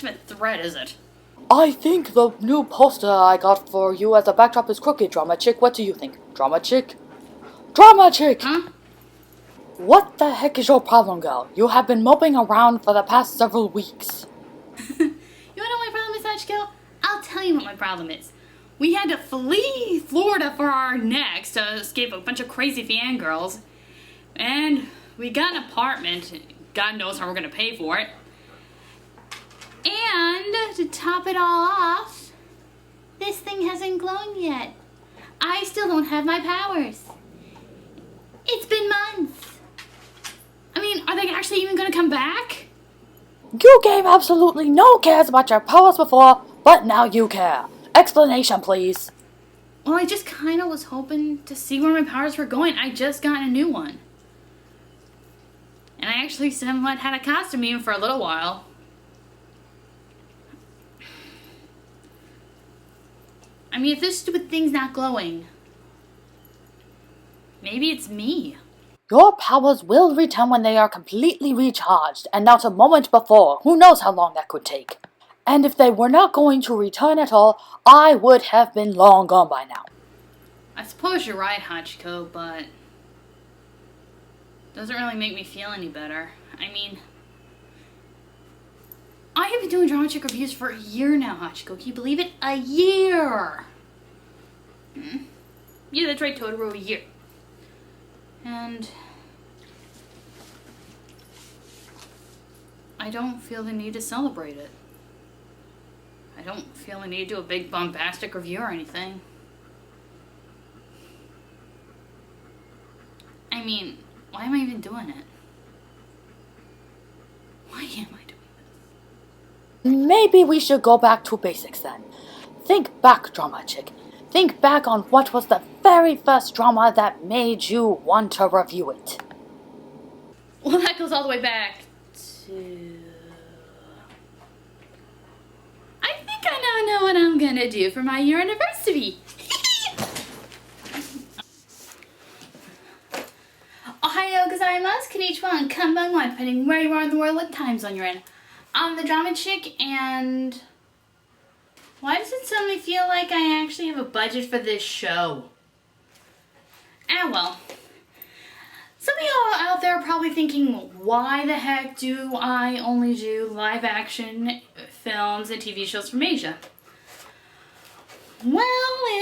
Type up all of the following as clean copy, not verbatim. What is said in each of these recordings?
much of a threat is it? I think the new poster I got for you as a backdrop is crooked, Drama Chick. What do you think? Drama Chick? Drama Chick! Huh? What the heck is your problem, girl? You have been moping around for the past several weeks. You wanna know what my problem is, Hachiko? I'll tell you what my problem is. We had to flee Florida for our next to escape a bunch of crazy fangirls. And we got an apartment. God knows how we're gonna pay for it. And to top it all off, this thing hasn't grown yet. I still don't have my powers. It's been months. I mean, are they actually even gonna come back? You gave absolutely no cares about your powers before, but now you care. Explanation, please. Well, I just kind of was hoping to see where my powers were going. I just got a new one. And I actually somewhat had a costume even for a little while. I mean, if this stupid thing's not glowing, maybe it's me. Your powers will return when they are completely recharged, and not a moment before. Who knows how long that could take? And if they were not going to return at all, I would have been long gone by now. I suppose you're right, Hachiko, but it doesn't really make me feel any better. I mean, I have been doing Drama Chick reviews for a year now, Hachiko. Can you believe it? A year! Yeah, that's right, Totoro, a year. And I don't feel the need to celebrate it. I don't feel the need to do a big bombastic review or anything. I mean, why am I even doing it? Why am I doing this? Maybe we should go back to basics then. Think back, Drama Chick. Think back on what was the very first drama that made you want to review it. Well, that goes all the way back to... I think I now know what I'm gonna do for my year anniversary. Ohayou gozaimasu, konnichiwa, konbanwa, depending where you are in the world, what time zone you're in. I'm the Drama Chick, and why does it suddenly feel like I actually have a budget for this show? Ah, well. Some of y'all out there are probably thinking, why the heck do I only do live action films and TV shows from Asia? Well,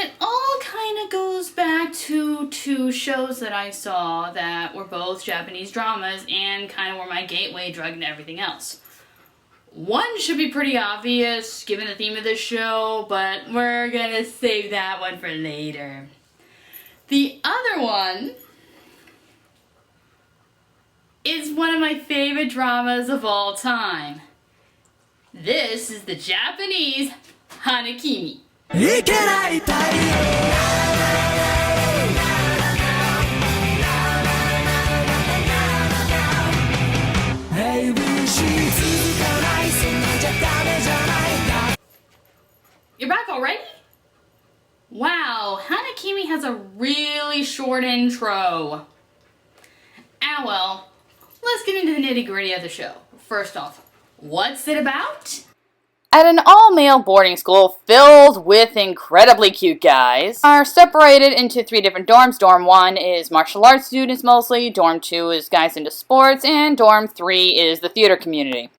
it all kind of goes back to two shows that I saw that were both Japanese dramas and kind of were my gateway drug and everything else. One should be pretty obvious given the theme of this show, but we're gonna save that one for later. The other one is one of my favorite dramas of all time. This is the Japanese Hana Kimi. You're back already? Wow, Hana Kimi has a really short intro. Ah well, let's get into the nitty-gritty of the show. First off, what's it about? At an all-male boarding school filled with incredibly cute guys, are separated into 3 different dorms. Dorm 1 is martial arts students mostly, Dorm 2 is guys into sports, and Dorm 3 is the theater community.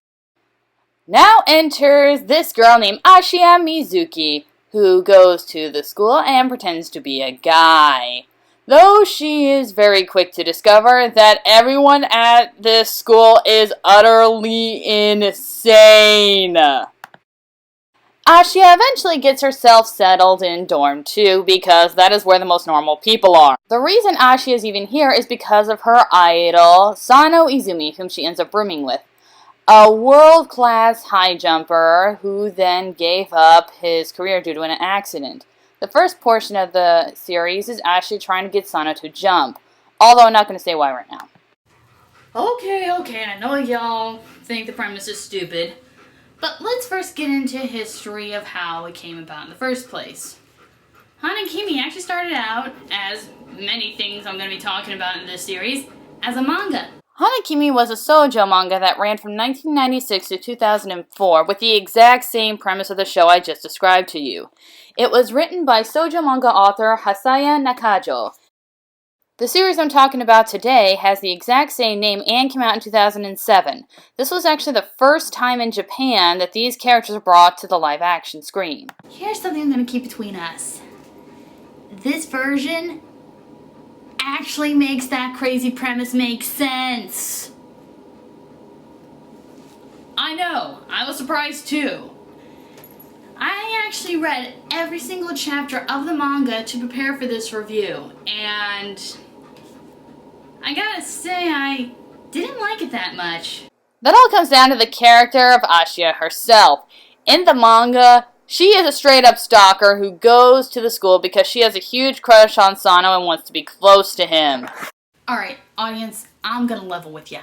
Now enters this girl named Ashiya Mizuki, who goes to the school and pretends to be a guy. Though she is very quick to discover that everyone at this school is utterly insane. Ashiya eventually gets herself settled in Dorm 2 because that is where the most normal people are. The reason Ashiya is even here is because of her idol, Sano Izumi, whom she ends up rooming with. A world-class high jumper who then gave up his career due to an accident. The first portion of the series is Ashiya trying to get Sano to jump, although I'm not going to say why right now. Okay, I know y'all think the premise is stupid, but let's first get into history of how it came about in the first place. Hana Kimi actually started out, as many things I'm going to be talking about in this series, as a manga. Hana Kimi was a shoujo manga that ran from 1996 to 2004 with the exact same premise of the show I just described to you. It was written by shoujo manga author Hasaya Nakajo. The series I'm talking about today has the exact same name and came out in 2007. This was actually the first time in Japan that these characters were brought to the live-action screen. Here's something I'm going to keep between us. This version actually makes that crazy premise make sense. I know, I was surprised too. I actually read every single chapter of the manga to prepare for this review, and I gotta say, I didn't like it that much. That all comes down to the character of Ashiya herself. In the manga, she is a straight-up stalker who goes to the school because she has a huge crush on Sano and wants to be close to him. Alright, audience, I'm gonna level with ya.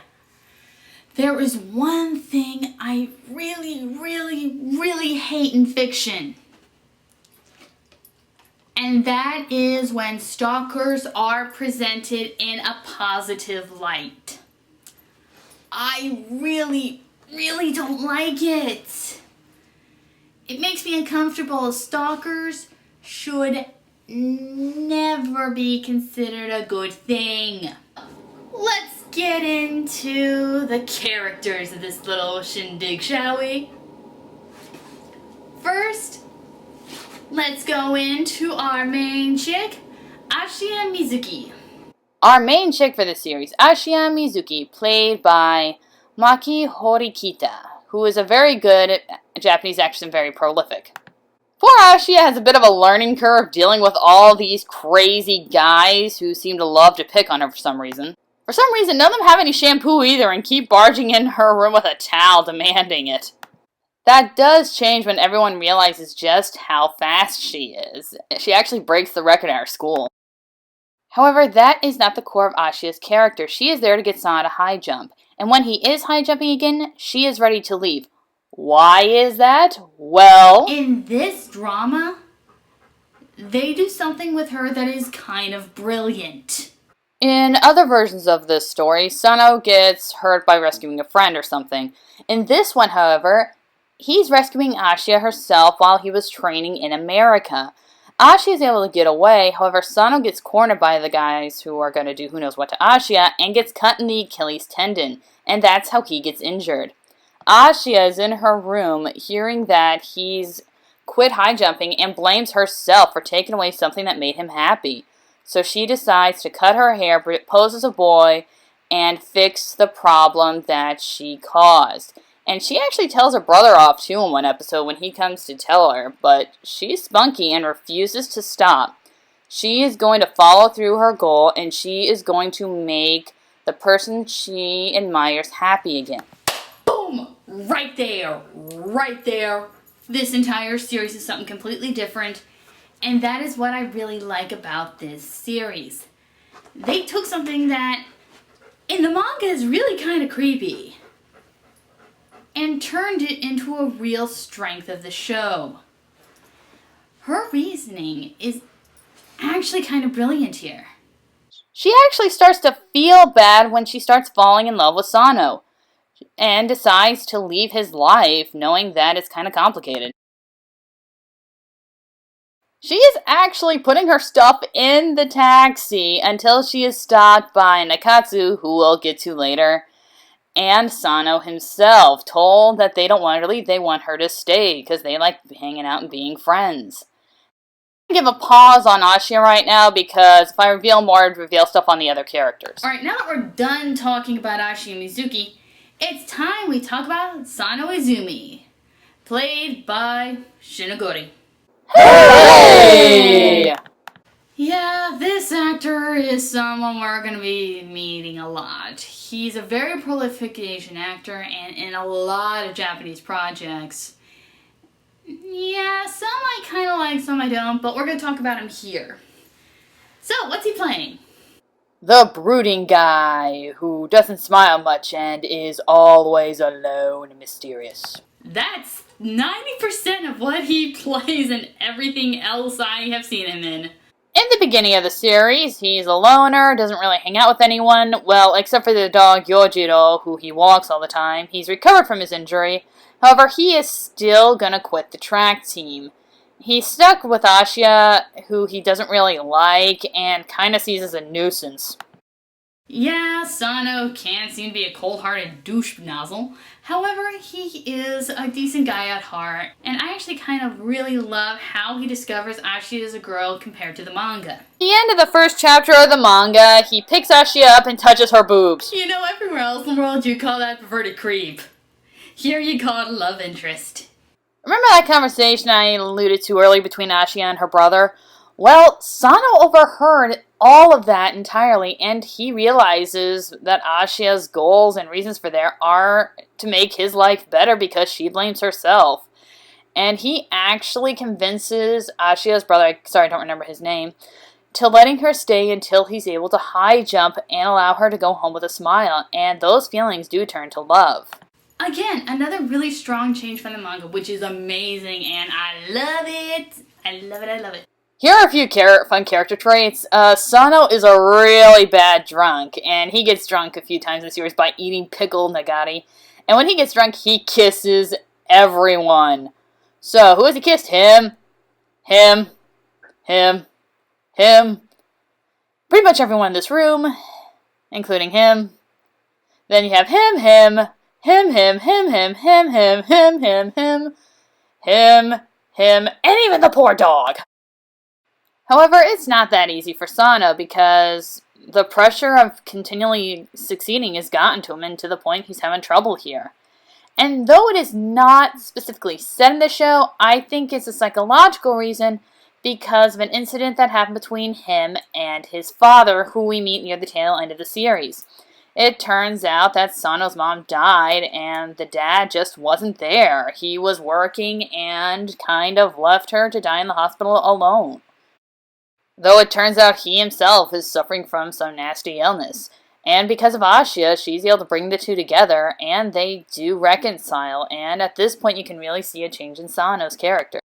There is one thing I really hate in fiction. And that is when stalkers are presented in a positive light. I really don't like it. It makes me uncomfortable. Stalkers should never be considered a good thing. Let's get into the characters of this little shindig, shall we? First, let's go into our main chick, Ashiya Mizuki. Our main chick for the series, Ashiya Mizuki, played by Maki Horikita, who is a very good Japanese actress and very prolific. Poor Ashiya has a bit of a learning curve dealing with all these crazy guys who seem to love to pick on her for some reason. For some reason, none of them have any shampoo either and keep barging in her room with a towel demanding it. That does change when everyone realizes just how fast she is. She actually breaks the record at her school. However, that is not the core of Ashiya's character. She is there to get Sana to high jump. And when he is high jumping again, she is ready to leave. Why is that? Well, in this drama, they do something with her that is kind of brilliant. in other versions of this story, Sano gets hurt by rescuing a friend or something. In this one, however, he's rescuing Ashiya herself while he was training in America. Ashiya is able to get away, however, Sano gets cornered by the guys who are going to do who knows what to Ashiya and gets cut in the Achilles tendon, and that's how he gets injured. Ashiya is in her room hearing that he's quit high jumping and blames herself for taking away something that made him happy. So she decides to cut her hair, pose as a boy, and fix the problem that she caused. And she actually tells her brother off too in one episode when he comes to tell her, but she's spunky and refuses to stop. She is going to follow through her goal, and she is going to make the person she admires happy again. Boom! Right there. Right there. This entire series is something completely different, and that is what I really like about this series. They took something that in the manga is really kind of creepy and turned it into a real strength of the show. Her reasoning is actually kind of brilliant here. She actually starts to feel bad when she starts falling in love with Sano and decides to leave his life knowing that it's kind of complicated. She is actually putting her stuff in the taxi until she is stopped by Nakatsu, who we'll get to later, and Sano himself, told that they don't want her to leave, they want her to stay because they like hanging out and being friends. I'm going to give a pause on Ashiya right now because if I reveal more, I'd reveal stuff on the other characters. Alright, now that we're done talking about Ashiya Mizuki, it's time we talk about Sano Izumi, played by Shinigori. Hey! Yeah, this actor is someone we're going to be meeting a lot. He's a very prolific Asian actor and in a lot of Japanese projects. Yeah, some I kind of like, some I don't, but we're going to talk about him here. So, what's he playing? The brooding guy who doesn't smile much and is always alone and mysterious. That's 90% of what he plays and everything else I have seen him in. In the beginning of the series, he's a loner, doesn't really hang out with anyone, well, except for the dog Yojiro, who he walks all the time. He's recovered from his injury. However, he is still gonna quit the track team. He's stuck with Ashia, who he doesn't really like, and kinda sees as a nuisance. Yeah, Sano can seem to be a cold-hearted douche nozzle. However, he is a decent guy at heart, and I actually kind of really love how he discovers Ashia as a girl compared to the manga. At the end of the first chapter of the manga, he picks Ashia up and touches her boobs. You know, everywhere else in the world you call that perverted creep. Here you call it a love interest. Remember that conversation I alluded to earlier between Ashia and her brother? Well, Sano overheard all of that entirely, and he realizes that Ashia's goals and reasons for there are to make his life better because she blames herself. And he actually convinces Ashia's brother, sorry, I don't remember his name, to letting her stay until he's able to high jump and allow her to go home with a smile, and those feelings do turn to love. Again, another really strong change from the manga, which is amazing, and I love it. I love it, I love it. Here are a few fun character traits. Sano is a really bad drunk, and he gets drunk a few times in the series by eating pickled nagari. And when he gets drunk, he kisses everyone. So, who has he kissed? Him. Pretty much everyone in this room, including him. Then you have him, and even the poor dog. However, it's not that easy for Sano because the pressure of continually succeeding has gotten to him, and to the point he's having trouble here. And though it is not specifically said in the show, I think it's a psychological reason because of an incident that happened between him and his father, who we meet near the tail end of the series. It turns out that Sano's mom died and the dad just wasn't there. He was working and kind of left her to die in the hospital alone. Though it turns out he himself is suffering from some nasty illness. And because of Ashia, she's able to bring the two together, and they do reconcile, and at this point you can really see a change in Sano's character.